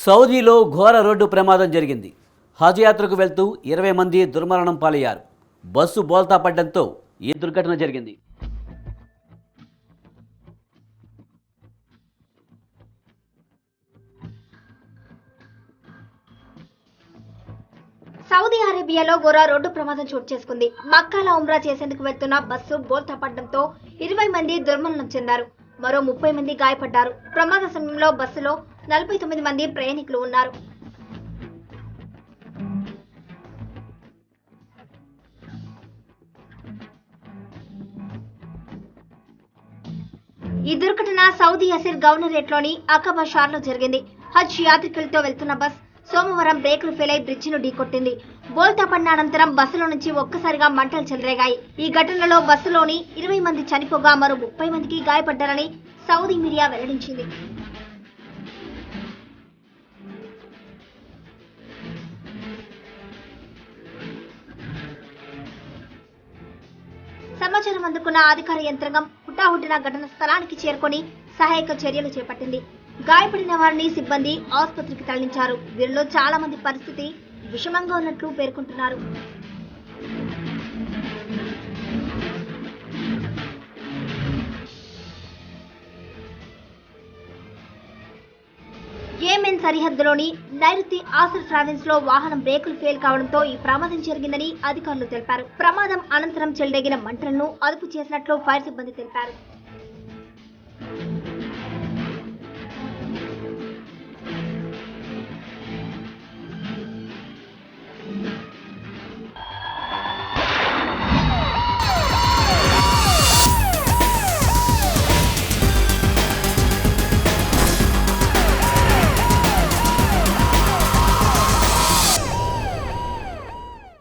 సౌదీలో ఘోర రోడ్డు ప్రమాదం జరిగింది. హజ్ యాత్రకు వెళ్తూ 20 మంది దుర్మరణం పాలయ్యారు. బస్సు బోల్తా పడ్డంతో ఈ దుర్ఘటన జరిగింది. సౌదీ అరేబియాలో ఘోర రోడ్డు ప్రమాదం చోటు చేసుకుంది. మక్కాలో ఉమ్రా చేసేందుకు వెళ్తున్న బస్సు బోల్తా పడడంతో 20 మంది దుర్మరణం చెందారు. మరో 30 మంది గాయపడ్డారు. ప్రమాద సమయంలో బస్సులో 49 మంది ప్రయాణికులు ఉన్నారు. ఈ దుర్ఘటన సౌదీ అసీర్ గవర్నరేట్లోని అకబా షార్లో జరిగింది. హజ్ యాత్రికులతో వెళ్తున్న బస్ సోమవారం బ్రేకులు ఫెయిల్ అయి బ్రిడ్జిను ఢీకొట్టింది. బోల్తా పడిన అనంతరం బస్సులో నుంచి ఒక్కసారిగా మంటలు చెలరేగాయి. ఈ ఘటనలో బస్సులోని 20 మంది చనిపోగా మరో 30 మందికి గాయపడ్డారని సౌదీ మీడియా వెల్లడించింది. సమాచారం అందుకున్న అధికార యంత్రాంగం హుటాహుటిన ఘటన స్థలానికి చేరుకొని సహాయక చర్యలు చేపట్టింది. గాయపడిన వారిని సిబ్బంది ఆసుపత్రికి తరలించారు. వీరిలో చాలా మంది పరిస్థితి విషమంగా ఉన్నట్లు పేర్కొంటున్నారు. యెమెన్ సరిహద్దులోని నైరుతి ఆసర్ ప్రావిన్స్ లో వాహనం బ్రేకులు ఫెయిల్ కావడంతో ఈ ప్రమాదం జరిగిందని అధికారులు తెలిపారు. ప్రమాదం అనంతరం చెలరేగిన మంటలను అదుపు చేసినట్లు ఫైర్ సిబ్బంది తెలిపారు.